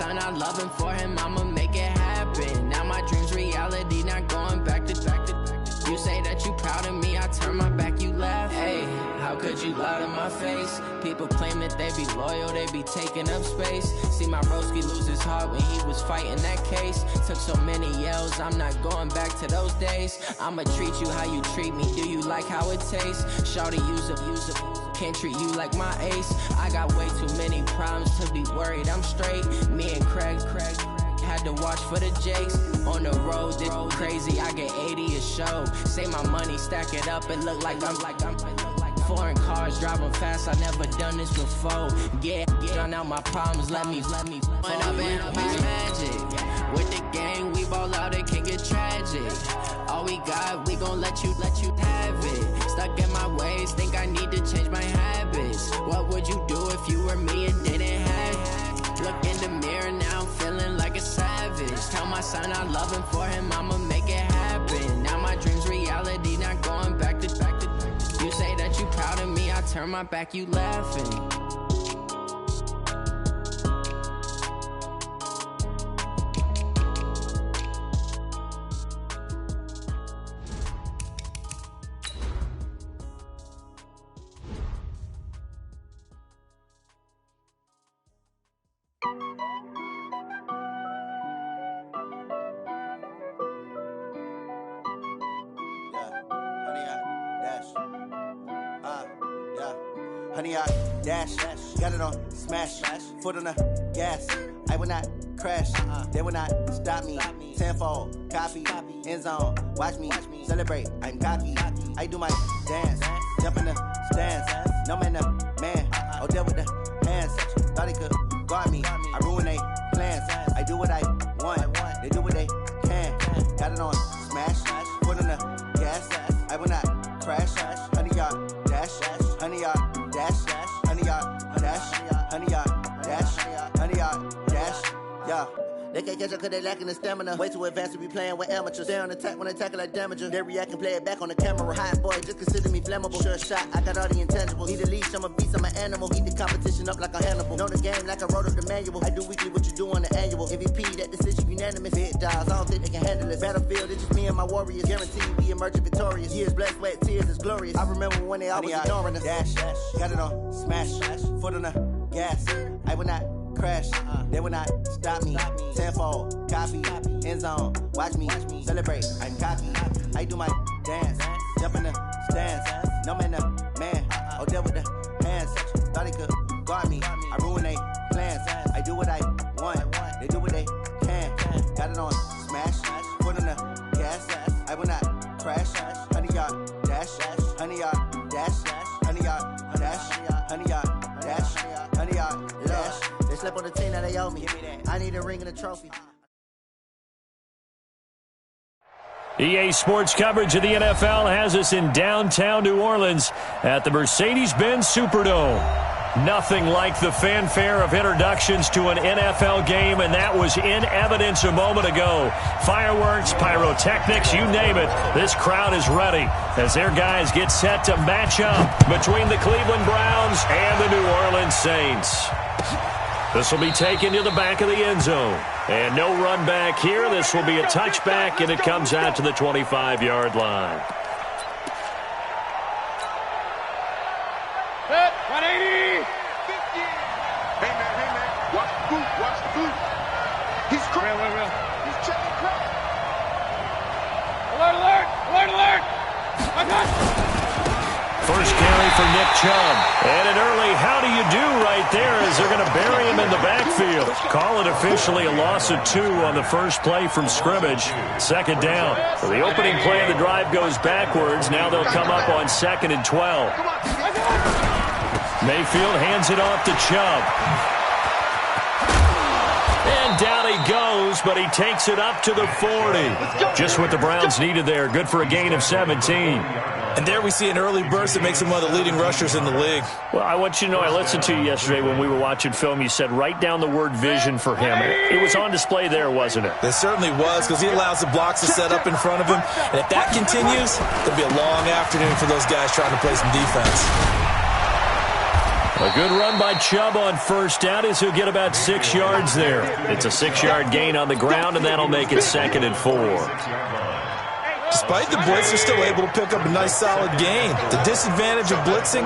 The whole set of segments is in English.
son, I love him, for him, I'ma make it happen. Now my dream's reality, not going back to. You say that you proud of me, I turn my back, you laugh. Hey, how could you lie to my face? People claim that they be loyal, they be taking up space. See my broski lose his heart when he was fighting that case. Took so many yells, I'm not going back to those days. I'ma treat you how you treat me, do you like how it tastes? Shawty, use up, can't treat you like my ace. I got way too many problems to be worried, I'm straight. Me and Craig had to watch for the Jakes. On the road, this crazy, I get 80 a show. Say my money, stack it up, it look like I'm foreign cars, driving fast, I never done this before. Get on out my problems, let me When up and magic. With the gang, we ball out, it can get tragic. All we got, we gon' let you have it. Stuck in my ways, think I need to change my habits. What would you do if you were me and didn't have it? Look in the mirror now, I'm feeling like a savage. Tell my son I love him, for him, I'ma make it happen. Now my dream's reality, not going back to. You say that you proud of me, I turn my back, you laughing. Honey, I dash, got it on smash, foot on the gas. I will not crash, they will not stop me. Tenfold, copy, end zone, watch me celebrate. I'm cocky, I do my dance, jump in the stands. No man, man, I'll deal with the hands. Thought he could guard me, I ruin they plans. I do what I want, they do what they can. Got it on smash, foot on the gas. I will not crash, honey, y'all dash, honey, y'all dash, honey, y'all dash, honey, y'all dash, honey, y'all dash, yeah. They can't catch up cause they lacking the stamina. Way too advanced to be playing with amateurs. Stay on attack when they tackle like damager. They react and play it back on the camera. Hot boy, just consider me flammable. Sure shot, I got all the intangibles. Need a leash, I'm a beast, I'm an animal. Heat the competition up like a Hannibal. Know the game like I wrote up the manual. I do weekly what you do on the annual. MVP, that decision unanimous. Hit dials, I don't think they can handle it. Battlefield, it's just me and my warriors. Guaranteed we emerging victorious. Years, blood, sweat, tears, it's glorious. I remember when they always ignoring us. Dash, got it on smash, foot on the gas. I will not crash, they will not stop me. Tenfold, copy, end zone, watch me celebrate. I'm cocky, I do my dance, jump in the stands. No man, man, I'll deal with the hands. Thought he could guard me, I ruin they plans. I do what I want, they do what they can. Got it on smash, foot on the gas. I will not crash, honey, y'all dash, honey, y'all dash, honey, y'all dash, honey, y'all dash, honey, y'all dash. They slept on the team that they owe me. I need a ring and a trophy. EA Sports coverage of the NFL has us in downtown New Orleans at the Mercedes-Benz Superdome. Nothing like the fanfare of introductions to an NFL game, and that was in evidence a moment ago. Fireworks, pyrotechnics, you name it. This crowd is ready as their guys get set to match up between the Cleveland Browns and the New Orleans Saints. This will be taken to the back of the end zone. And no run back here. This will be a touchback, and it comes out to the 25-yard line. 180. 50. Hey, man. Watch the boot. Watch the boot. He's cracked. Real. He's checking crack. Alert. I got it. First carry for Nick Chubb. And an early how do you do right there as they're going to bury him in the backfield. Call it officially a loss of 2 on the first play from scrimmage. Second down. So the opening play of the drive goes backwards. Now they'll come up on 2nd and 12. Mayfield hands it off to Chubb. And down he goes, but he takes it up to the 40. Just what the Browns needed there. Good for a gain of 17. And there we see an early burst that makes him one of the leading rushers in the league. Well, I want you to know, I listened to you yesterday when we were watching film. You said write down the word vision for him. It was on display there, wasn't it? It certainly was, because he allows the blocks to set up in front of him. And if that continues, it'll be a long afternoon for those guys trying to play some defense. A good run by Chubb on first down as he'll get about 6 yards there. It's a 6-yard gain on the ground, and that'll make it 2nd and 4. Despite the blitz, they're still able to pick up a nice, solid gain. The disadvantage of blitzing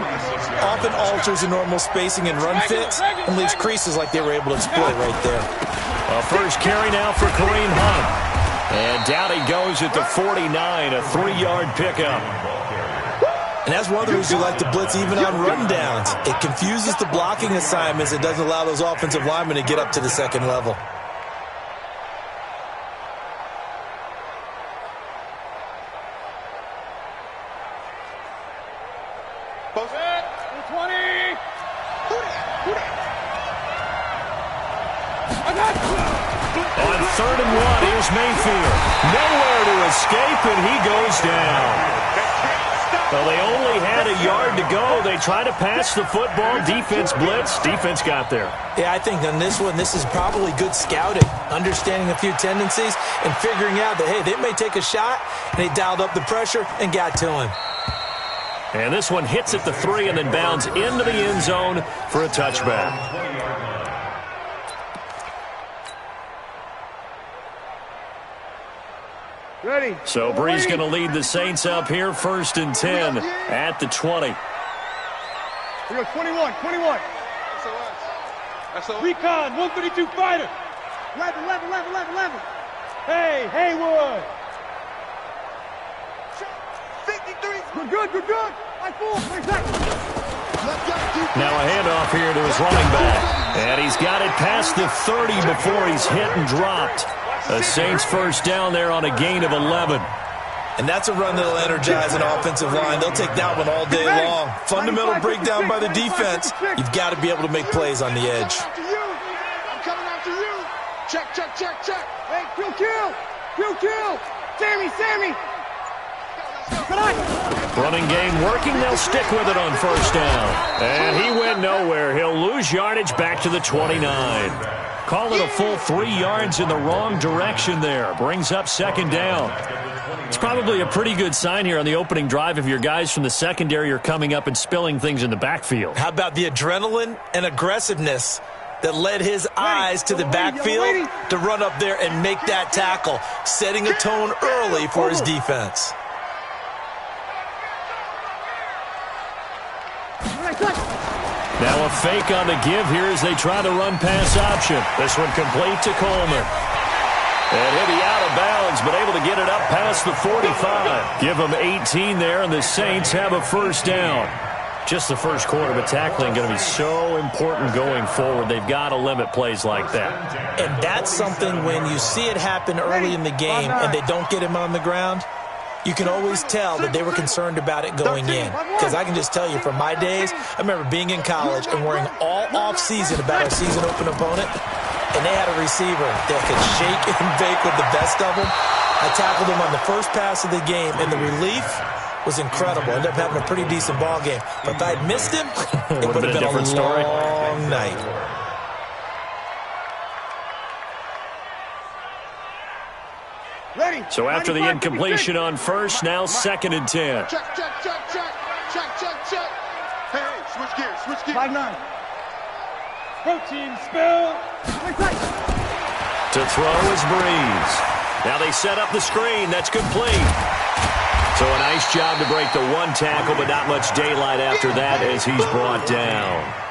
often alters the normal spacing and run fits and leaves creases like they were able to exploit right there. A first carry now for Kareem Hunt. And down he goes at the 49, a 3-yard pickup. And that's one of the reasons you like to blitz even on run downs. It confuses the blocking assignments. It doesn't allow those offensive linemen to get up to the second level. On 3rd and 1, here's Mayfield. Nowhere to escape, and he goes down. Well, they only had a yard to go. They tried to pass the football. Defense blitz. Defense got there. Yeah, I think on this one, this is probably good scouting, understanding a few tendencies, and figuring out that, hey, they may take a shot, and they dialed up the pressure and got to him. And this one hits at the 3 and then bounds into the end zone for a touchback. Ready. So Brees going to lead the Saints up here, 1st and 10 at the 20. We go 21. That's all. Recon, 132 fighter. 11. Hey, Haywood. 53. We're good. I full. Now a handoff here to his running back. And he's got it past the 30 before he's hit and dropped. A Saints first down there on a gain of 11. And that's a run that'll energize an offensive line. They'll take that one all day long. Fundamental breakdown by the defense. You've got to be able to make plays on the edge. I'm coming after you. Check. Hey, kill. Sammy. Running game working. They'll stick with it on first down. And he went nowhere. He'll lose yardage back to the 29. Call it a full 3 yards in the wrong direction there. Brings up 2nd down. It's probably a pretty good sign here on the opening drive if your guys from the secondary are coming up and spilling things in the backfield. How about the adrenaline and aggressiveness that led his eyes to the backfield to run up there and make that tackle, setting a tone early for his defense. Now a fake on the give here as they try the run-pass option. This one complete to Coleman. And he'll be out of bounds, but able to get it up past the 45. Give them 18 there, and the Saints have a first down. Just the first quarter, but tackling going to be so important going forward. They've got to limit plays like that. And that's something when you see it happen early in the game and they don't get him on the ground, you can always tell that they were concerned about it going in. Because I can just tell you from my days, I remember being in college and worrying all off-season about our season-open opponent, and they had a receiver that could shake and bake with the best of them. I tackled him on the first pass of the game, and the relief was incredible. Ended up having a pretty decent ball game. But if I'd missed him, it would have been a long night. Ready. So after the incompletion on first, now 2nd and 10. Check. Hey, switch gears. 5-9. Protein spill. To throw is Brees. Now they set up the screen. That's complete. So a nice job to break the one tackle, but not much daylight after that as he's brought down.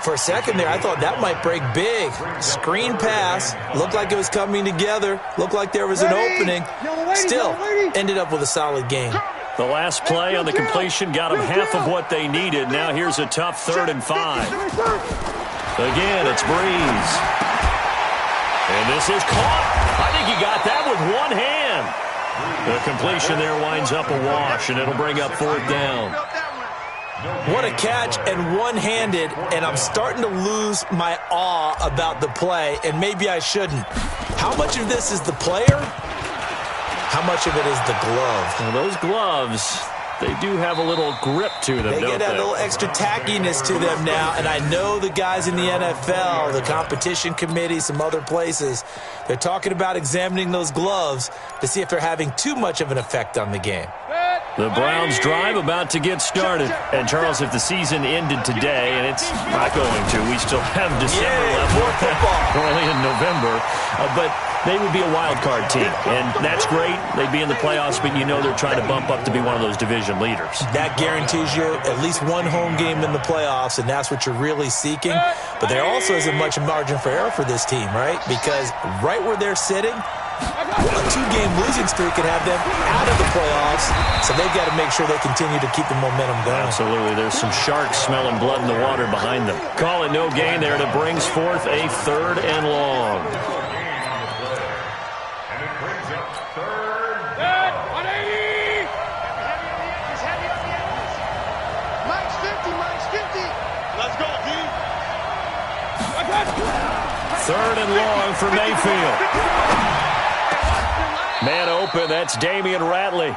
For a second there, I thought that might break big. Screen pass. Looked like it was coming together. Looked like there was an opening. Still, ended up with a solid game. The last play on the completion got them half of what they needed. Now here's a tough 3rd and 5. Again, it's Brees. And this is caught. I think he got that with one hand. The completion there winds up a wash, and it'll bring up 4th down. What a catch, and one-handed, and I'm starting to lose my awe about the play, and maybe I shouldn't. How much of this is the player? How much of it is the glove? Well, those gloves, they do have a little grip to them, don't they? They get that little extra tackiness to them now, and I know the guys in the NFL, the competition committee, some other places, they're talking about examining those gloves to see if they're having too much of an effect on the game. The Browns drive about to get started. And, Charles, if the season ended today, and it's not going to, we still have December left. More football. Early in November. But they would be a wild card team. And that's great. They'd be in the playoffs, but you know they're trying to bump up to be one of those division leaders. That guarantees you at least one home game in the playoffs, and that's what you're really seeking. But there also isn't much margin for error for this team, right? Because right where they're sitting, a 2-game losing streak could have them out of the playoffs, so they've got to make sure they continue to keep the momentum going. Absolutely. There's some sharks smelling blood in the water behind them. Call it no gain there, and it brings forth a 3rd and long. And it brings up 3rd. 180. He's heavy on the edges. Mike's 50. Mike's 50. Let's go, D. 3rd and long for Mayfield. Man open, that's Damian Ratley.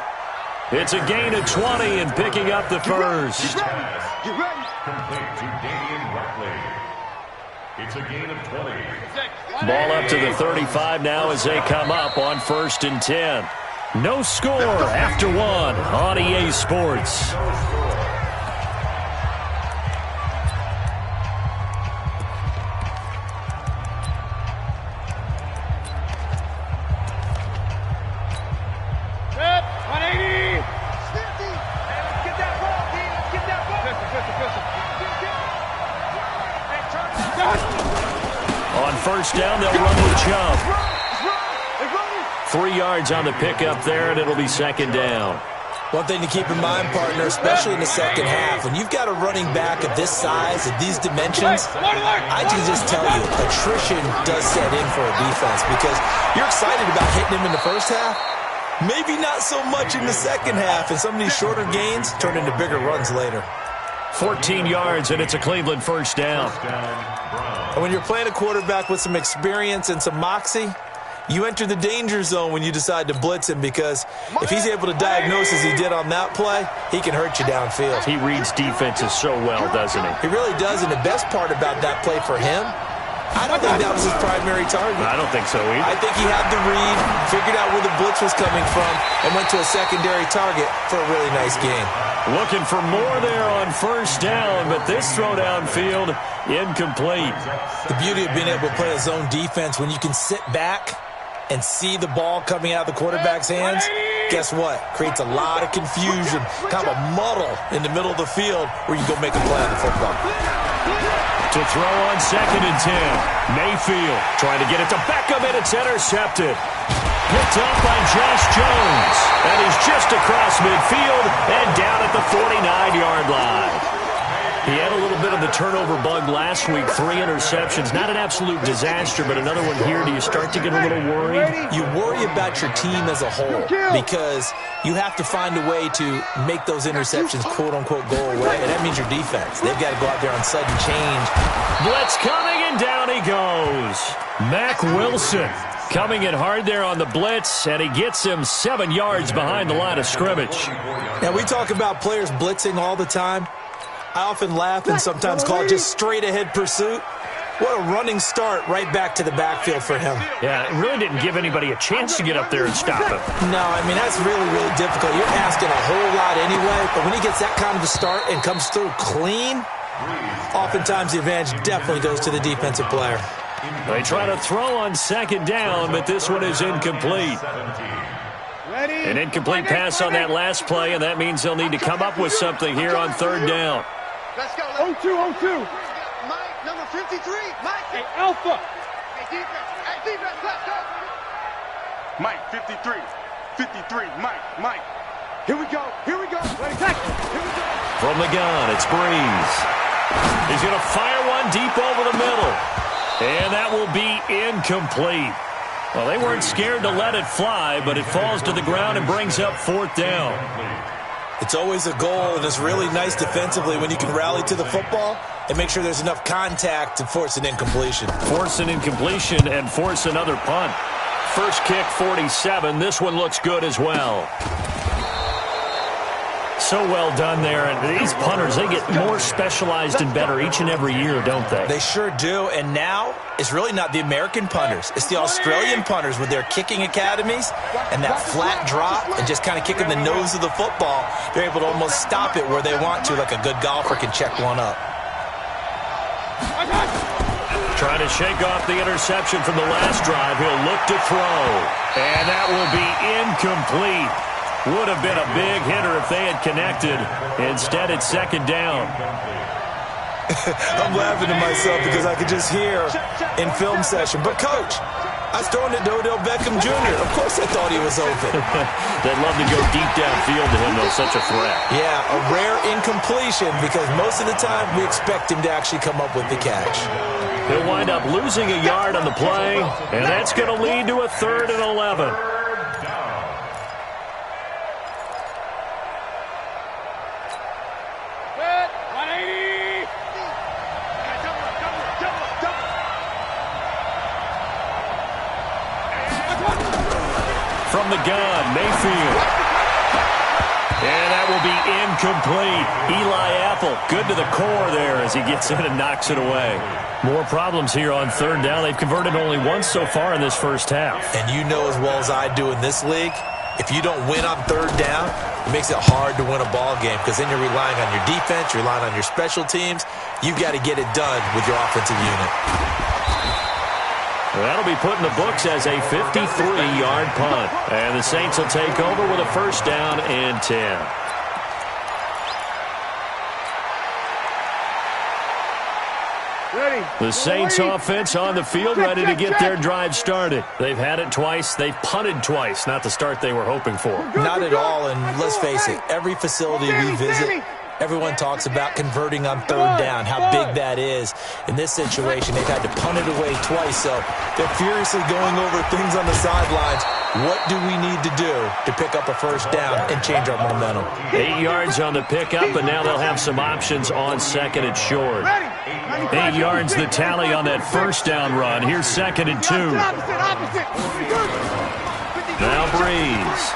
It's a gain of 20 and picking up the first. Get ready. Complete to Damian Ratley. It's a gain of 20. Ball up to the 35 now as they come up on 1st and 10. No score after 1 on EA Sports. On 1st down, they'll run with Chubb. 3 yards on the pickup there, and it'll be 2nd down. One thing to keep in mind, partner, especially in the second half, when you've got a running back of this size, of these dimensions, I can just tell you, attrition does set in for a defense because you're excited about hitting him in the first half. Maybe not so much in the second half, and some of these shorter gains turn into bigger runs later. 14 yards, and it's a Cleveland 1st down. And when you're playing a quarterback with some experience and some moxie, you enter the danger zone when you decide to blitz him because if he's able to diagnose as he did on that play, he can hurt you downfield. He reads defenses so well, doesn't he? He really does, and the best part about that play for him, I don't think that was his primary target. I don't think so either. I think he had the read, figured out where the blitz was coming from, and went to a secondary target for a really nice gain. Looking for more there on 1st down, but this throw downfield, incomplete. The beauty of being able to play a zone defense when you can sit back and see the ball coming out of the quarterback's hands, guess what? Creates a lot of confusion, kind of a muddle in the middle of the field where you go make a play on the football. To throw on 2nd and 10. Mayfield trying to get it to Beckham, and it's intercepted. Picked up by Josh Jones. And he's just across midfield and down at the 49-yard line. He had a little bit of the turnover bug last week. 3 interceptions. Not an absolute disaster, but another one here. Do you start to get a little worried? You worry about your team as a whole because you have to find a way to make those interceptions, quote-unquote, go away, and that means your defense. They've got to go out there on sudden change. Blitz coming, and down he goes. Mack Wilson coming in hard there on the blitz, and he gets him 7 yards behind the line of scrimmage. Now, we talk about players blitzing all the time. I often laugh and sometimes call it just straight-ahead pursuit. What a running start right back to the backfield for him. Yeah, it really didn't give anybody a chance to get up there and stop him. No, I mean, that's really, really difficult. You're asking a whole lot anyway, but when he gets that kind of a start and comes through clean, oftentimes the advantage definitely goes to the defensive player. They try to throw on 2nd down, but this one is incomplete. An incomplete pass on that last play, and that means they'll need to come up with something here on 3rd down. Let's go. 0-2. Mike, number 53. Mike. Hey, Alpha. Hey, defense. Hey, defense. Let's go. Mike, 53. 53. Mike. Here we go. Here we go. From the gun, it's Breeze. He's going to fire one deep over the middle. And that will be incomplete. Well, they weren't scared to let it fly, but it falls to the ground and brings up 4th down. It's always a goal, and it's really nice defensively when you can rally to the football and make sure there's enough contact to force an incompletion. Force an incompletion and force another punt. First kick, 47. This one looks good as well. So well done there. And these punters, they get more specialized and better each and every year, don't they? They sure do. And now it's really not the American punters. It's the Australian punters with their kicking academies and that flat drop and just kind of kicking the nose of the football. They're able to almost stop it where they want to, like a good golfer can check one up. Trying to shake off the interception from the last drive. He'll look to throw. And that will be incomplete. Would have been a big hitter if they had connected. Instead, it's second down. I'm laughing to myself because I could just hear in film session. But, Coach, I was throwing it to Odell Beckham Jr. Of course I thought he was open. They'd love to go deep downfield to him, though. Such a threat. Yeah, a rare incompletion because most of the time we expect him to actually come up with the catch. He'll wind up losing a yard on the play, and that's going to lead to a 3rd and 11. From the gun, Mayfield. And that will be incomplete. Eli Apple, good to the core there as he gets in and knocks it away. More problems here on 3rd down. They've converted only once so far in this first half. And you know as well as I do in this league, if you don't win on 3rd down, it makes it hard to win a ball game because then you're relying on your defense, you're relying on your special teams. You've got to get it done with your offensive unit. That'll be put in the books as a 53-yard punt. And the Saints will take over with a 1st down and 10. The Saints offense on the field, ready to get their drive started. They've had it twice. They've punted twice. Not the start they were hoping for. Not at all, and let's face it, every facility we visit, everyone talks about converting on 3rd down, how big that is. In this situation, they've had to punt it away twice, so they're furiously going over things on the sidelines. What do we need to do to pick up a 1st down and change our momentum? 8 yards on the pickup, and now they'll have some options on 2nd and short. 8 yards the tally on that 1st down run. Here's 2nd and 2. Now Breeze.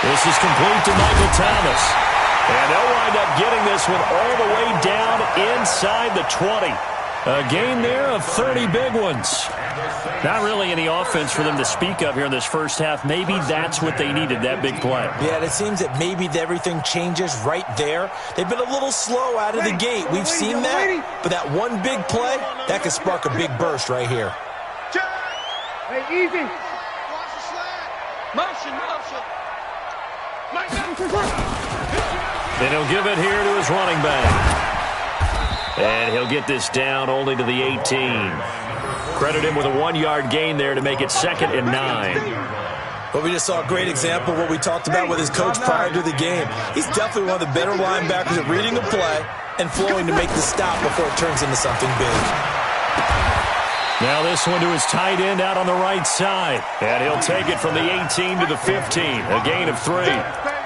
This is complete to Michael Thomas. And they'll wind up getting this one all the way down inside the 20. A gain there of 30 big ones. Not really any offense for them to speak of here in this first half. Maybe that's what they needed, that big play. Yeah, it seems that maybe everything changes right there. They've been a little slow out of the gate. We've seen that. But that one big play, that could spark a big burst right here. Hey, easy. Watch the slide. Motion. And he'll give it here to his running back. And he'll get this down only to the 18. Credit him with a 1-yard gain there to make it 2nd and 9. Well, we just saw a great example of what we talked about with his coach prior to the game. He's definitely one of the better linebackers at reading a play and flowing to make the stop before it turns into something big. Now this one to his tight end out on the right side. And he'll take it from the 18 to the 15. A gain of 3.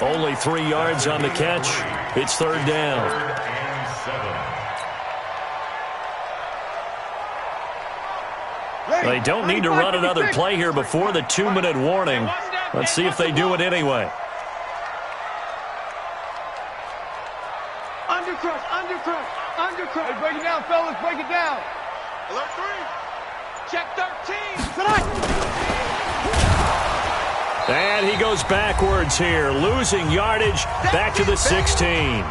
Only 3 yards on the catch. It's 3rd down. They don't need to run another play here before the 2-minute warning. Let's see if they do it anyway. Undercrush. Break it down, fellas. Break it down. Alert 3. Check 13. And he goes backwards here, losing yardage back to the 16.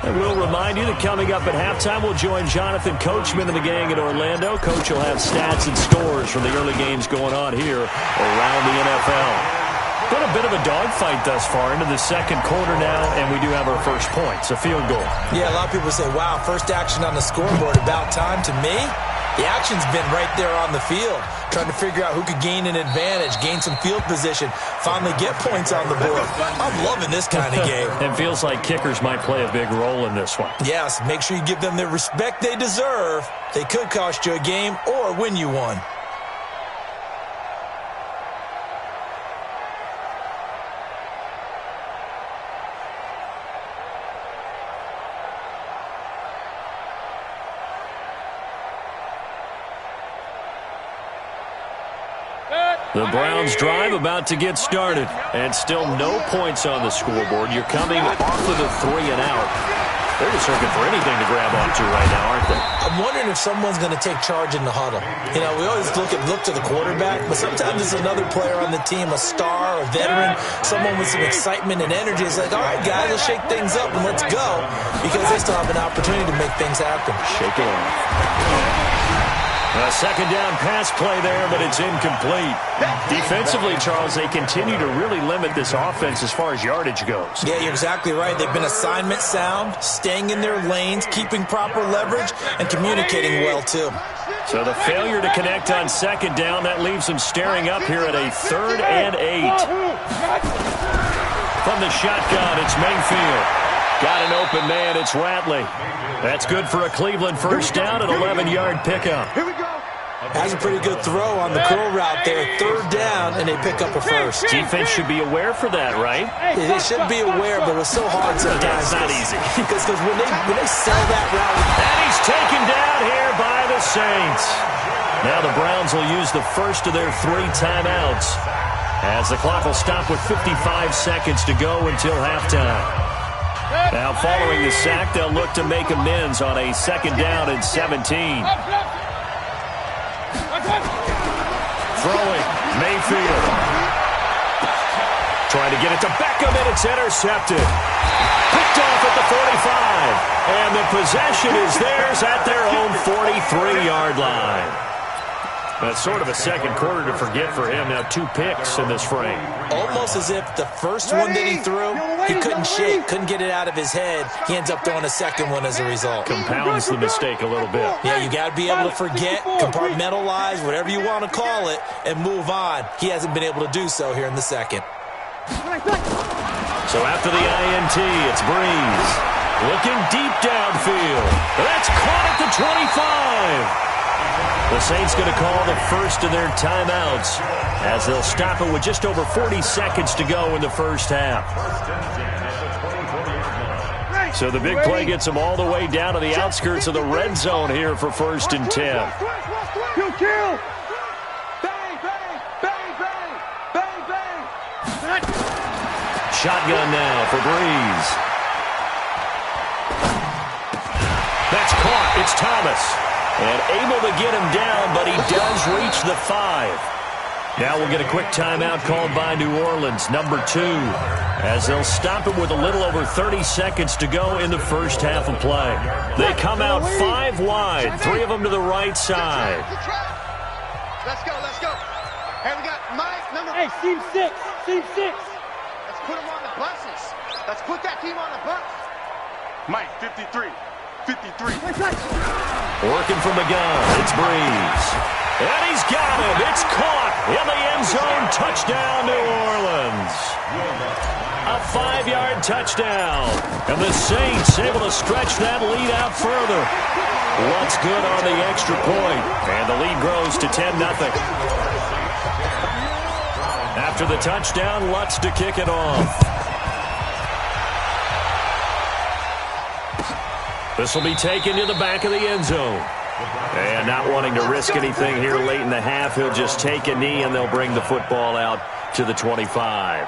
And we'll remind you that coming up at halftime, we'll join Jonathan Coachman and the gang in Orlando. Coach will have stats and scores from the early games going on here around the NFL. Been a bit of a dogfight thus far into the 2nd quarter now, and we do have our first points, a field goal. Yeah, a lot of people say, wow, first action on the scoreboard, about time. To me, the action's been right there on the field, trying to figure out who could gain an advantage, gain some field position, finally get points on the board. I'm loving this kind of game. It feels like kickers might play a big role in this one. Yes, make sure you give them the respect they deserve. They could cost you a game or win you one. Good. The Browns drive about to get started, and still no points on the scoreboard. You're coming off of the 3 and out. They're just looking for anything to grab onto right now, aren't they? I'm wondering if someone's going to take charge in the huddle. You know, we always look to the quarterback, but sometimes it's another player on the team, a star, a veteran, someone with some excitement and energy. It's like, all right, guys, let's shake things up and let's go, because they still have an opportunity to make things happen. Shake it off. A second down pass play there, but it's incomplete. Defensively, Charles, they continue to really limit this offense as far as yardage goes. Yeah, you're exactly right. They've been assignment sound, staying in their lanes, keeping proper leverage, and communicating well, too. So the failure to connect on second down, that leaves them staring up here at a 3rd and 8. From the shotgun, it's Mayfield. Got an open man, it's Ratley. That's good for a Cleveland first down, an 11-yard pickup. Here we go. Has a pretty good throw on the curl route there. 3rd down, and they pick up a first. Defense should be aware for that, right? They should be aware, but it's so hard sometimes. It's not easy. Because when they sell that route. And he's taken down here by the Saints. Now the Browns will use the first of their 3 timeouts, as the clock will stop with 55 seconds to go until halftime. Now, following the sack, they'll look to make amends on a 2nd down and 17. Throwing, Mayfield. Trying to get it to Beckham, and it's intercepted. Picked off at the 45. And the possession is theirs at their own 43-yard line. That's sort of a second quarter to forget for him. Now 2 picks in this frame. Almost as if the first one that he threw, he couldn't shake, couldn't get it out of his head. He ends up throwing a second one as a result. Compounds the mistake a little bit. Yeah, you got to be able to forget, compartmentalize, whatever you want to call it, and move on. He hasn't been able to do so here in the second. So after the INT, it's Breeze. Looking deep downfield. That's caught at the 25. The Saints going to call the first of their timeouts, as they'll stop it with just over 40 seconds to go in the first half. So the big play gets them all the way down to the outskirts of the red zone here for 1st and 10. Kill. Bang, bang, bang, bang, bang, bang. Shotgun now for Breeze. That's caught. It's Thomas. And able to get him down, but he does reach the 5. Now we'll get a quick timeout called by New Orleans, number 2, as they'll stop it with a little over 30 seconds to go in the first half of play. They come out 5 wide, 3 of them to the right side. Let's go, let's go. Hey, we got Mike, number... Hey, team 6, team 6. Let's put him on the buses. Let's put that team on the bus. Mike, 53. 53. Working from the gun, it's Breeze. And he's got him. It's caught in the end zone. Touchdown, New Orleans. A 5-yard touchdown. And the Saints able to stretch that lead out further. Lutz good on the extra point. And the lead grows to 10-0. After the touchdown, Lutz to kick it off. This will be taken to the back of the end zone. And not wanting to risk anything here late in the half, he'll just take a knee and they'll bring the football out to the 25.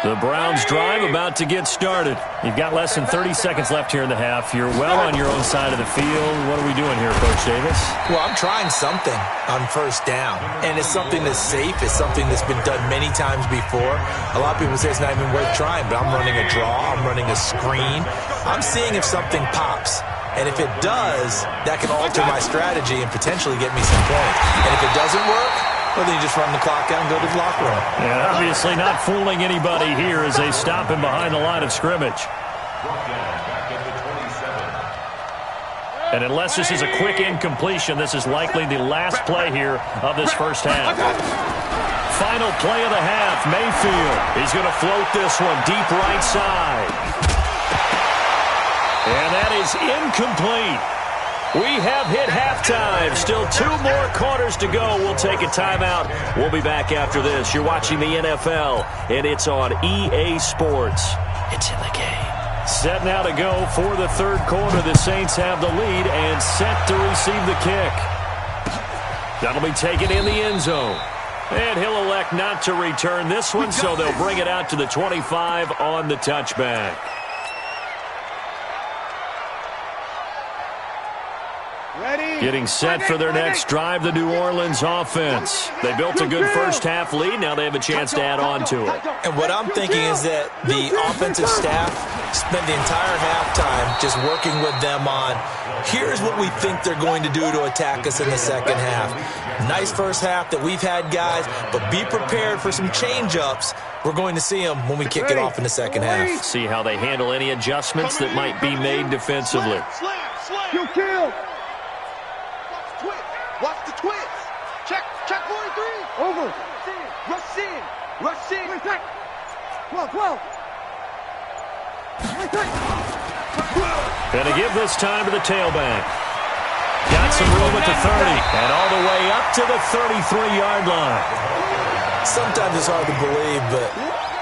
The Browns drive about to get started. You've got less than 30 seconds left here in the half. You're well on your own side of the field. What are we doing here, Coach Davis? Well, I'm trying something on first down. And it's something that's safe. It's something that's been done many times before. A lot of people say it's not even worth trying, but I'm running a draw. I'm running a screen. I'm seeing if something pops. And if it does, that can alter my strategy and potentially get me some points. And if it doesn't work, well, then you just run the clock out and go to the locker room. Yeah, obviously not fooling anybody here as they stop him behind the line of scrimmage. And unless this is a quick incompletion, this is likely the last play here of this first half. Final play of the half, Mayfield. He's going to float this one deep right side. And that is incomplete. We have hit halftime. Still 2 more quarters to go. We'll take a timeout. We'll be back after this. You're watching the NFL, and it's on EA Sports. It's in the game. Set now to go for the third quarter. The Saints have the lead and set to receive the kick. That'll be taken in the end zone. And he'll elect not to return this one, so they'll bring it out to the 25 on the touchback. Getting set for their next drive, the New Orleans offense. They built a good first-half lead. Now they have a chance to add on to it. And what I'm thinking is that the offensive staff spent the entire halftime just working with them on, here's what we think they're going to do to attack us in the second half. Nice first half that we've had, guys, but be prepared for some change-ups. We're going to see them when we kick it off in the second half. See how they handle any adjustments that might be made defensively. Kill. Watch the twist. Check 43. Over. Rush in. 12. Gonna give this time to the tailback. Got some room at the 30. And all the way up to the 33-yard line. Sometimes it's hard to believe, but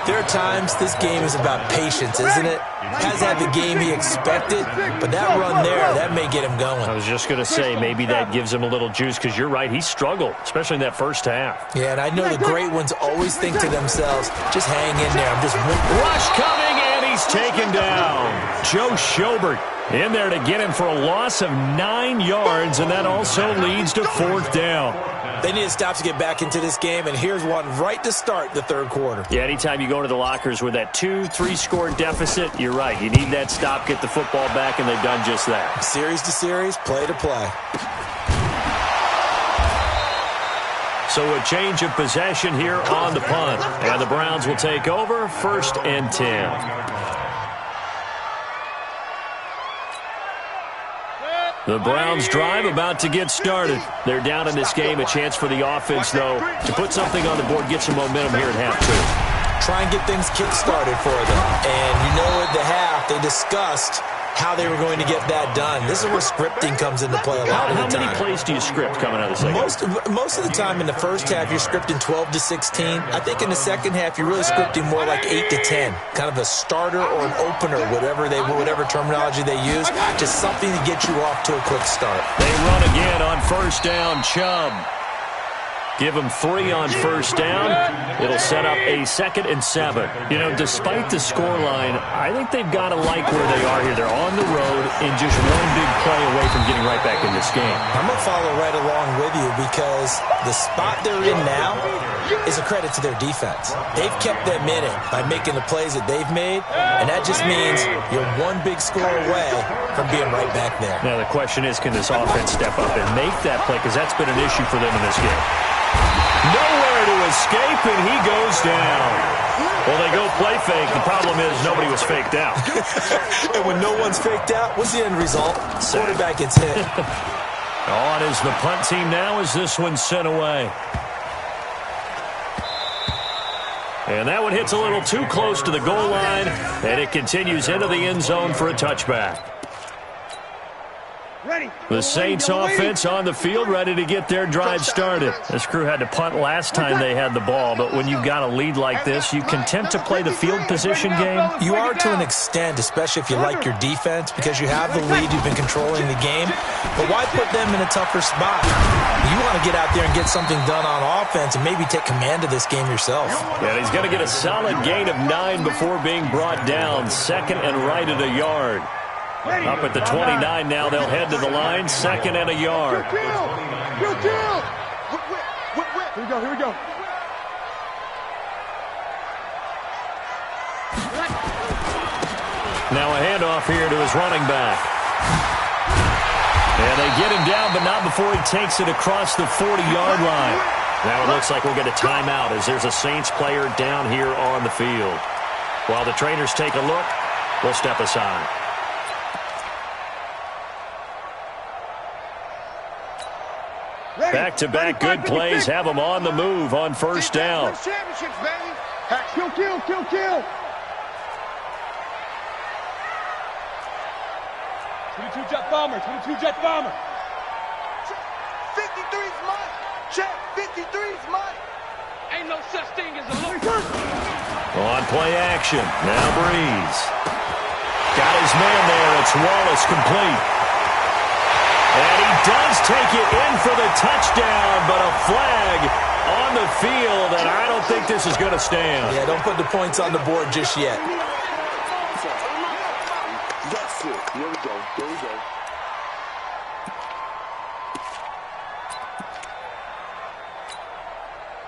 there are times this game is about patience, isn't it? Hasn't had the game he expected, but that run there, that may get him going. I was just going to say, maybe that gives him a little juice, because you're right, he struggled, especially in that first half. Yeah, and I know the great ones always think to themselves, just hang in there. I'm just rush coming, and he's taken down. Joe Schobert in there to get him for a loss of 9 yards, and that also leads to fourth down. They need to stop to get back into this game, and here's one right to start the third quarter. Yeah, anytime you go into the lockers with that 2-3 score deficit, you're right. You need that stop, get the football back, and they've done just that. Series to series, play to play. So a change of possession here on the punt. And the Browns will take over, 1st and 10. The Browns drive about to get started. They're down in this game. A chance for the offense, though, to put something on the board, get some momentum here at half two. Try and get things kick-started for them. And you know at the half, they discussed how they were going to get that done. This is where scripting comes into play a lot of the time. How many plays do you script coming out of the second? Most of the time in the first half, you're scripting 12 to 16. I think in the second half, you're really scripting more like 8 to 10. Kind of a starter or an opener, whatever terminology they use. Just something to get you off to a quick start. They run again on first down, Chubb. Give them 3 on first down. It'll set up a 2nd and 7. You know, despite the scoreline, I think they've got to like where they are here. They're on the road and just one big play away from getting right back in this game. I'm going to follow right along with you because the spot they're in now is a credit to their defense. They've kept them in it by making the plays that they've made, and that just means you're one big score away from being right back there. Now, the question is, can this offense step up and make that play? Because that's been an issue for them in this game. Nowhere to escape, and he goes down. Well, they go play fake. The problem is nobody was faked out. And when no one's faked out, what's the end result? Quarterback gets hit. On is the punt team now as this one's sent away. And that one hits a little too close to the goal line, and it continues into the end zone for a touchback. The Saints offense on the field, ready to get their drive started. This crew had to punt last time they had the ball, but when you've got a lead like this, you content to play the field position game? You are to an extent, especially if you like your defense, because you have the lead, you've been controlling the game. But why put them in a tougher spot? You want to get out there and get something done on offense and maybe take command of this game yourself. Yeah, he's going to get a solid gain of 9 before being brought down. 2nd and right at a yard. Up at the 29 now, they'll head to the line. 2nd and a yard. Here we go. Now a handoff here to his running back. And they get him down, but not before he takes it across the 40-yard line. Now it looks like we'll get a timeout as there's a Saints player down here on the field. While the trainers take a look, we'll step aside. Back-to-back good plays have them on the move on first down. Championships, baby. Kill. 22 jet bomber. 53's mine. Check. 53's mine. Ain't no such thing as a look. On play action. Now Breeze. Got his man there. It's Wallace complete. And he does take it in for the touchdown, but a flag on the field, and I don't think this is going to stand. Yeah, don't put the points on the board just yet. That's it. Here we go. There we go.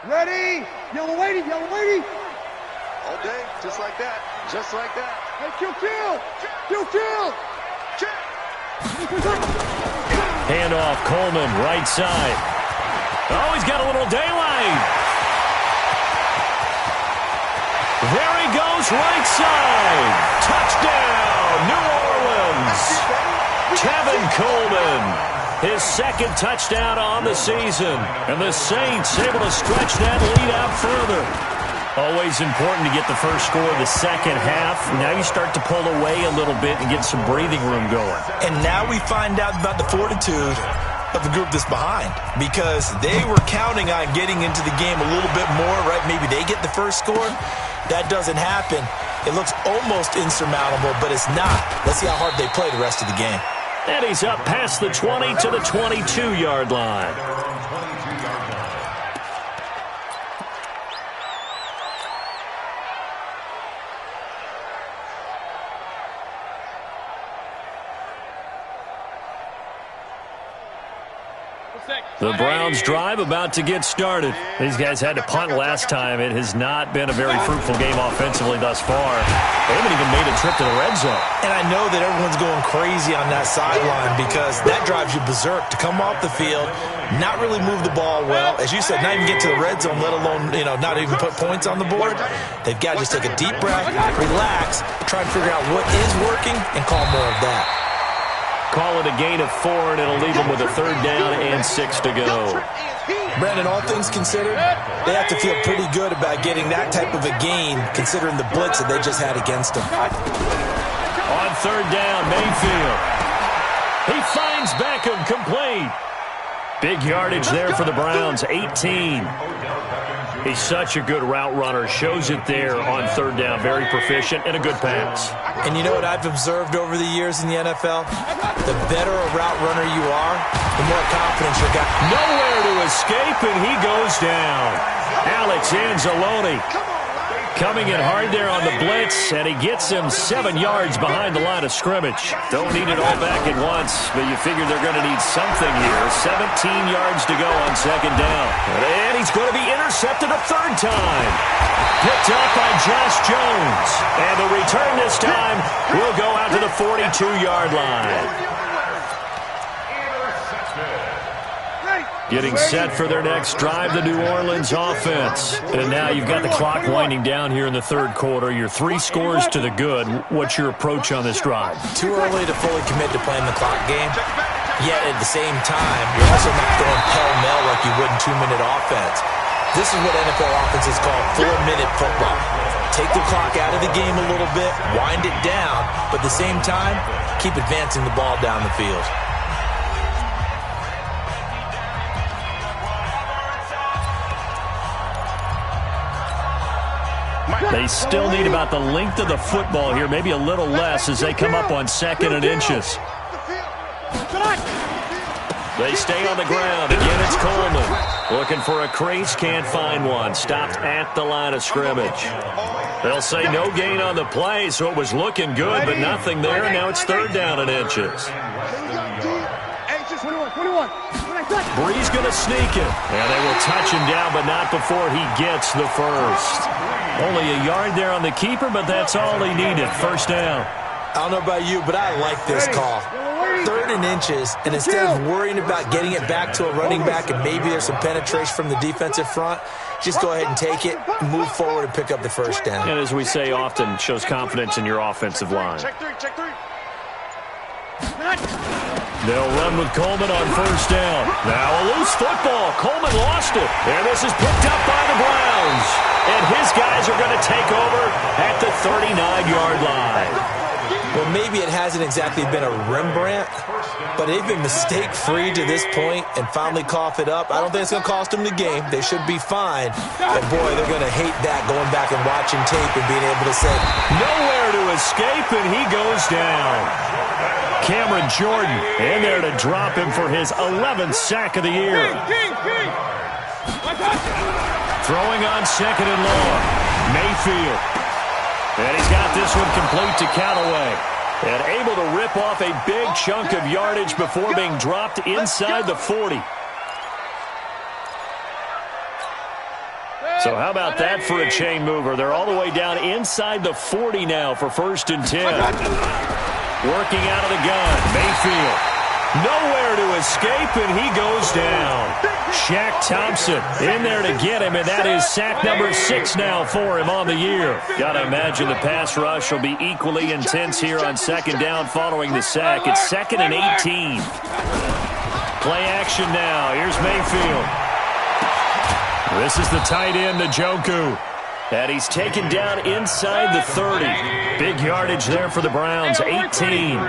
Ready? Yellow lady, yellow lady. All day, just like that. Just like that. Hey, kill. Handoff, Coleman, right side. Oh, he's got a little daylight. There he goes, right side. Touchdown, New Orleans. Tevin Coleman. His second touchdown on the season. And the Saints able to stretch that lead out further. Always important to get the first score of the second half. Now you start to pull away a little bit and get some breathing room going. And now we find out about the fortitude of the group that's behind, because they were counting on getting into the game a little bit more, right? Maybe they get the first score. That doesn't happen. It looks almost insurmountable, but it's not. Let's see how hard they play the rest of the game. And he's up past the 20 to the 22-yard line. The Browns drive about to get started. These guys had to punt last time. It has not been a very fruitful game offensively thus far. They haven't even made a trip to the red zone. And I know that everyone's going crazy on that sideline because that drives you berserk to come off the field, not really move the ball well. As you said, not even get to the red zone, let alone, not even put points on the board. They've got to just take a deep breath, relax, try and figure out what is working, and call more of that. Call it a gain of 4, and it'll leave them with a third down and 6 to go. Brandon, all things considered, they have to feel pretty good about getting that type of a gain, considering the blitz that they just had against them. On third down, Mayfield. He finds Beckham, complete. Big yardage there for the Browns, 18. He's such a good route runner. Shows it there on third down. Very proficient and a good pass. And you know what I've observed over the years in the NFL? The better a route runner you are, the more confidence you got. Nowhere to escape, and he goes down. Alex Anzalone coming in hard there on the blitz, and he gets him 7 yards behind the line of scrimmage. Don't need it all back at once, but you figure they're going to need something here. 17 yards to go on second down. And he's going to be intercepted a third time. Picked up by Josh Jones. And the return this time will go out to the 42-yard line. Getting set for their next drive, the New Orleans offense. And now you've got the clock winding down here in the third quarter. You're 3 scores to the good. What's your approach on this drive? Too early to fully commit to playing the clock game. Yet at the same time, you're also not going pell-mell like you would in 2-minute offense. This is what NFL offenses call 4-minute football. Take the clock out of the game a little bit, wind it down, but at the same time, keep advancing the ball down the field. They still need about the length of the football here, maybe a little less as they come up on 2nd and inches. They stay on the ground. Again, it's Coleman. Looking for a crease, can't find one. Stopped at the line of scrimmage. They'll say no gain on the play, so it was looking good, but nothing there. Now it's 3rd down and inches. 21. Brees going to sneak it. And they will touch him down, but not before he gets the first. Only a yard there on the keeper, but that's all he needed. 1st down. I don't know about you, but I like this call. 3rd and inches, and instead of worrying about getting it back to a running back and maybe there's some penetration from the defensive front, just go ahead and take it, move forward, and pick up the 1st down. And as we say often, shows confidence in your offensive line. Check three. They'll run with Coleman on 1st down. Now a loose football. Coleman lost it. And this is picked up by the Browns. And his guys are going to take over at the 39-yard line. Well, maybe it hasn't exactly been a Rembrandt, but they've been mistake-free to this point and finally cough it up. I don't think it's going to cost them the game. They should be fine. But, boy, they're going to hate that, going back and watching tape and being able to say, nowhere to escape, and he goes down. Cameron Jordan in there to drop him for his 11th sack of the year. Throwing on second and long. Mayfield. And he's got this one complete to Callaway. And able to rip off a big chunk of yardage before being dropped inside the 40. So how about that for a chain mover? They're all the way down inside the 40 now for 1st and 10. Working out of the gun, Mayfield. Nowhere to escape, and he goes down. Shaq Thompson in there to get him, and that is sack number 6 now for him on the year. Got to imagine the pass rush will be equally intense here on 2nd down following the sack. It's 2nd and 18. Play action now. Here's Mayfield. This is the tight end, Njoku. And he's taken down inside the 30. Big yardage there for the Browns, 18.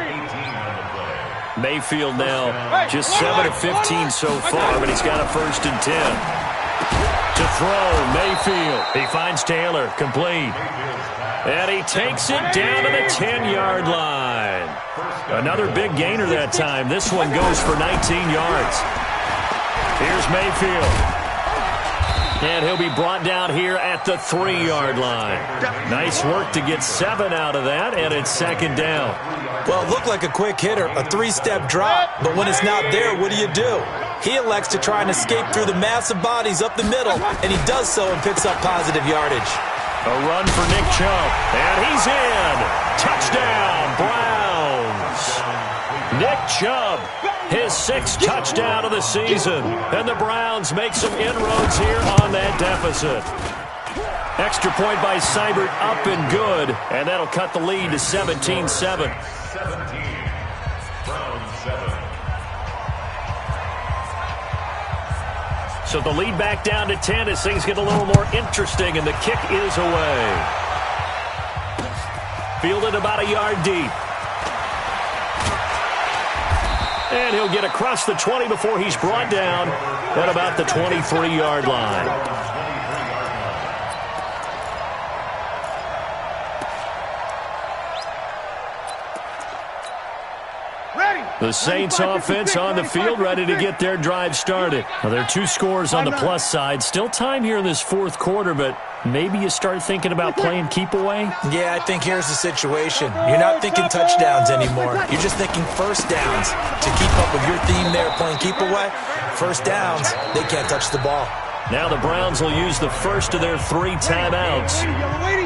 Mayfield now just 7 of 15 so far, but he's got a 1st and 10. To throw, Mayfield. He finds Taylor, complete. And he takes it down to the 10-yard line. Another big gainer that time. This one goes for 19 yards. Here's Mayfield. And he'll be brought down here at the 3-yard line. Nice work to get 7 out of that, and it's 2nd down. Well, it looked like a quick hitter, a 3-step drop, but when it's not there, what do? He elects to try and escape through the massive bodies up the middle, and he does so and picks up positive yardage. A run for Nick Chubb, and he's in. Touchdown, Browns. Nick Chubb, his 6th touchdown of the season, and the Browns make some inroads here on that deficit. Extra point by Seibert, up and good, and that'll cut the lead to 17-7. So the lead back down to 10 as things get a little more interesting, and the kick is away. Fielded about a yard deep. And he'll get across the 20 before he's brought down at about the 23-yard line. The Saints offense on the field, ready to get their drive started. Well, there are 2 scores on the plus side. Still time here in this 4th quarter, but maybe you start thinking about playing keep away? Yeah, I think here's the situation. You're not thinking touchdowns anymore. You're just thinking 1st downs. To keep up with your theme there, playing keep away, 1st downs, they can't touch the ball. Now the Browns will use the first of their 3 timeouts.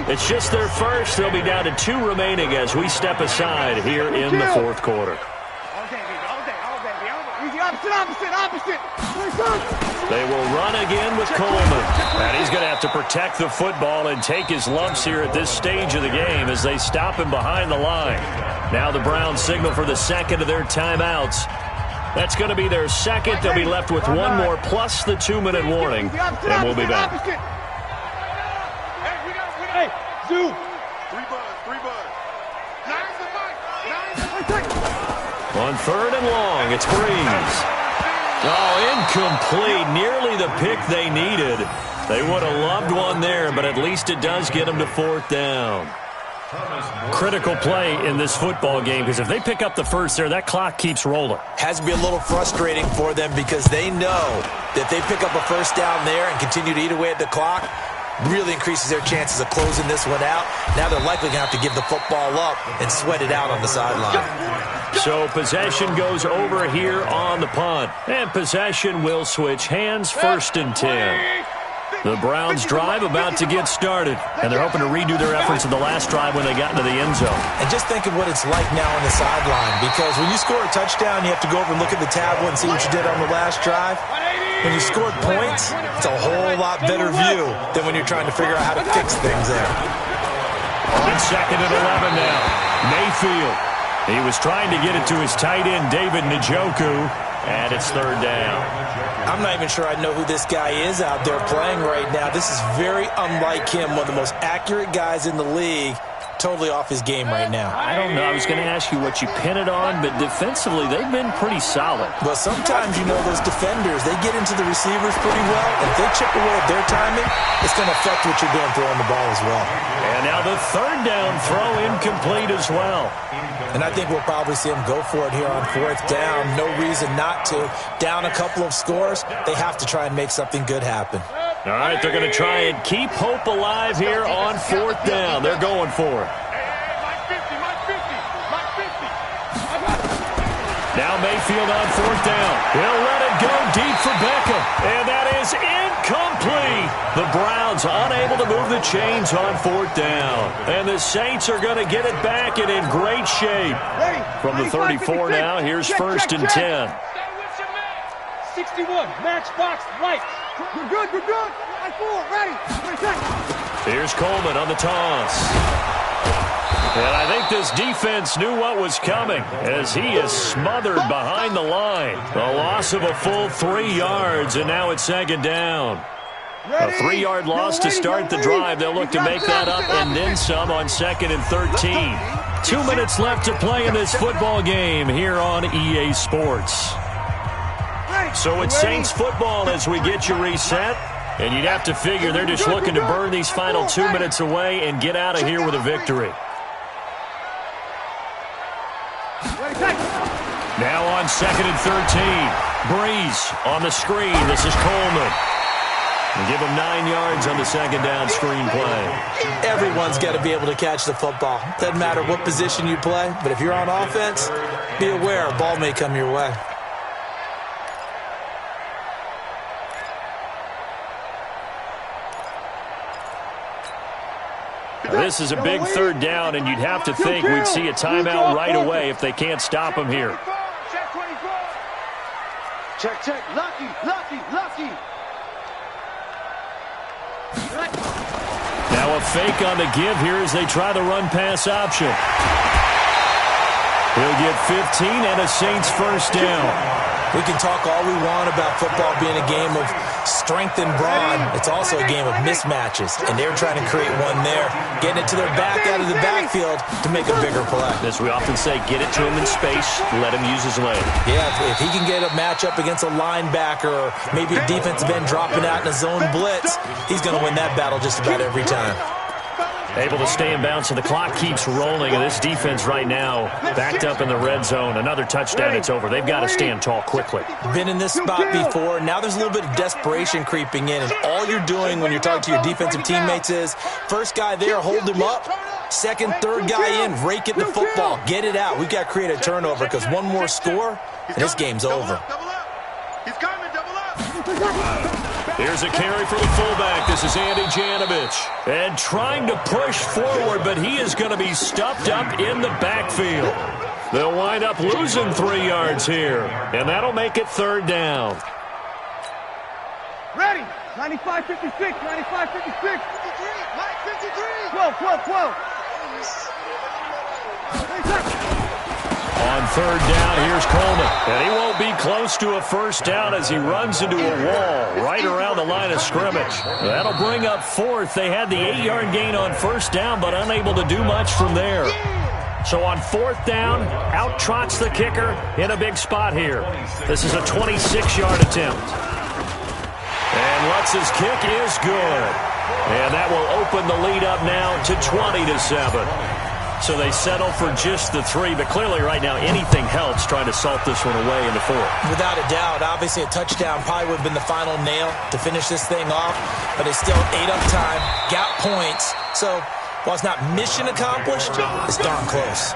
It's just their first. They'll be down to 2 remaining as we step aside here in the 4th quarter. Opposite. They will run again with Coleman. And he's going to have to protect the football and take his lumps here at this stage of the game as they stop him behind the line. Now the Browns signal for the 2nd of their timeouts. That's going to be their 2nd. They'll be left with 1 more plus the 2-minute warning. And we'll be back. Hey, Zoo. 3 buzz. On 3rd and long, it's Breeze. Oh, incomplete. Nearly the pick they needed. They would have loved one there, but at least it does get them to 4th down. Critical play in this football game, because if they pick up the first there, that clock keeps rolling. Has to be a little frustrating for them because they know that they pick up a 1st down there and continue to eat away at the clock, really increases their chances of closing this one out. Now they're likely going to have to give the football up and sweat it out on the sideline. So possession goes over here on the punt. And possession will switch hands, 1st and 10. The Browns drive about to get started. And they're hoping to redo their efforts in the last drive when they got into the end zone. And just think of what it's like now on the sideline. Because when you score a touchdown, you have to go over and look at the tablet and see what you did on the last drive. When you scored points, it's a whole lot better view than when you're trying to figure out how to fix things there. On 2nd and 11 now. Mayfield. He was trying to get it to his tight end, David Njoku, and it's 3rd down. I'm not even sure I know who this guy is out there playing right now. This is very unlike him, one of the most accurate guys in the league. totally off his game right now. I don't know. I was going to ask you what you pin it on, but defensively, they've been pretty solid. Well, sometimes, those defenders, they get into the receivers pretty well. If they chip away at their timing, it's going to affect what you're doing throwing the ball as well. And now the third down throw incomplete as well. And I think we'll probably see him go for it here on fourth down. No reason not to. Down a couple of scores, they have to try and make something good happen. All right, they're going to try and keep hope alive here on fourth down. They're going for it. Now Mayfield on fourth down. He'll let it go deep for Beckham. And that is incomplete. The Browns unable to move the chains on fourth down. And the Saints are going to get it back and in great shape. From the 34 now, here's first and 10. 61, matchbox right. You're good, you're good. I four, ready. Here's Coleman on the toss. And I think this defense knew what was coming as he is smothered behind the line. A loss of a full 3 yards, and now it's second down. A 3-yard loss to start the drive. They'll look to make that up and then some on second and 13. 2 minutes left to play in this football game here on EA Sports. So it's Saints football as we get you reset. And you'd have to figure they're just looking to burn these final 2 minutes away and get out of here with a victory. Now on second and 13. Breeze on the screen. This is Coleman. And give him 9 yards on the second down screen play. Everyone's got to be able to catch the football. Doesn't matter what position you play, but if you're on offense, be aware a ball may come your way. This is a big third down, and you'd have to think we'd see a timeout right away if they can't stop him here. Check, check. Lucky, lucky, lucky. Now a fake on the give here as they try the run-pass option. He'll get 15 and a Saints first down. We can talk all we want about football being a game of strength and brawn. It's also a game of mismatches, and they're trying to create one there, getting it to their back out of the backfield to make a bigger play. As we often say, get it to him in space, let him use his leg. Yeah, if he can get a matchup against a linebacker or maybe a defensive end dropping out in a zone blitz, he's going to win that battle just about every time. Able to stay in bounds, so the clock keeps rolling, and this defense right now backed up in the red zone. Another touchdown, it's over. They've got to stand tall quickly. Been in this spot before. Now there's a little bit of desperation creeping in, and all you're doing when you're talking to your defensive teammates is first guy there, hold him up. Second, third guy in, rake at the football. Get it out. We've got to create a turnover because one more score, and this game's over. He's coming, double up. Here's a carry for the fullback. This is Andy Janovich. And trying to push forward, but he is going to be stuffed up in the backfield. They'll wind up losing 3 yards here, and that'll make it third down. Ready. 95-56, 95-56. 53, Mike 53. 12. On third down, here's Coleman. And he won't be close to a first down as he runs into a wall right around the line of scrimmage. That'll bring up fourth. They had the 8-yard gain on first down, but unable to do much from there. So on fourth down, out trots the kicker in a big spot here. This is a 26-yard attempt. And Lutz's kick is good. And that will open the lead up now to 20-7. So they settle for just the 3, but clearly right now anything helps trying to salt this one away in the fourth. Without a doubt, obviously a touchdown probably would have been the final nail to finish this thing off, but they still ate up time, got points. So while it's not mission accomplished, it's darn close.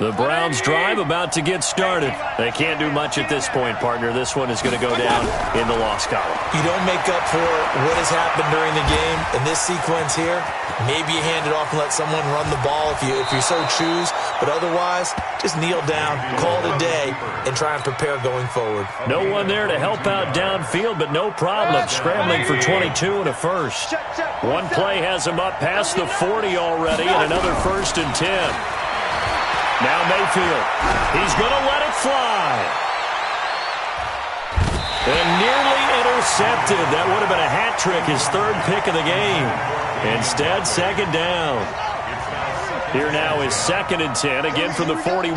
The Browns drive about to get started. They can't do much at this point, partner. This one is going to go down in the loss column. You don't make up for what has happened during the game. In this sequence here, maybe you hand it off and let someone run the ball if you so choose. But otherwise, just kneel down, call it a day, and try and prepare going forward. No one there to help out downfield, but no problem. Scrambling for 22 and a first. One play has him up past the 40 already, and another first and 10. Now Mayfield, he's going to let it fly. And nearly intercepted. That would have been a hat trick, his third pick of the game. Instead, second down. Here now is 2nd and 10, again from the 41.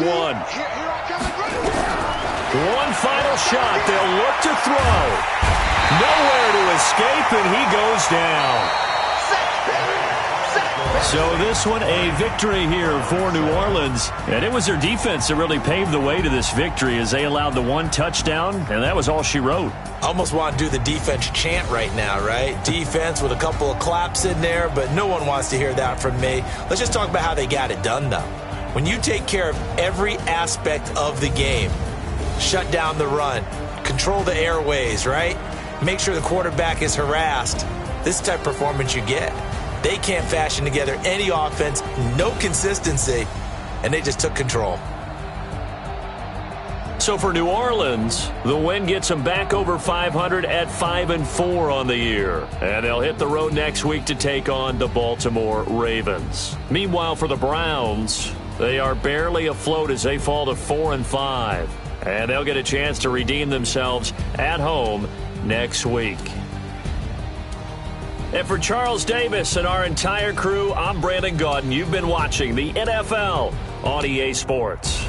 One final shot. They'll look to throw. Nowhere to escape, and he goes down. So this one, a victory here for New Orleans. And it was their defense that really paved the way to this victory as they allowed the one touchdown, and that was all she wrote. Almost want to do the defense chant right now, right? Defense with a couple of claps in there, but no one wants to hear that from me. Let's just talk about how they got it done, though. When you take care of every aspect of the game, shut down the run, control the airways, right? Make sure the quarterback is harassed. This is the type of performance you get. They can't fashion together any offense, no consistency, and they just took control. So for New Orleans, the win gets them back over 500 at 5-4 on the year. And they'll hit the road next week to take on the Baltimore Ravens. Meanwhile, for the Browns, they are barely afloat as they fall to 4-5. And they'll get a chance to redeem themselves at home next week. And for Charles Davis and our entire crew, I'm Brandon Gaudin. You've been watching the NFL on EA Sports.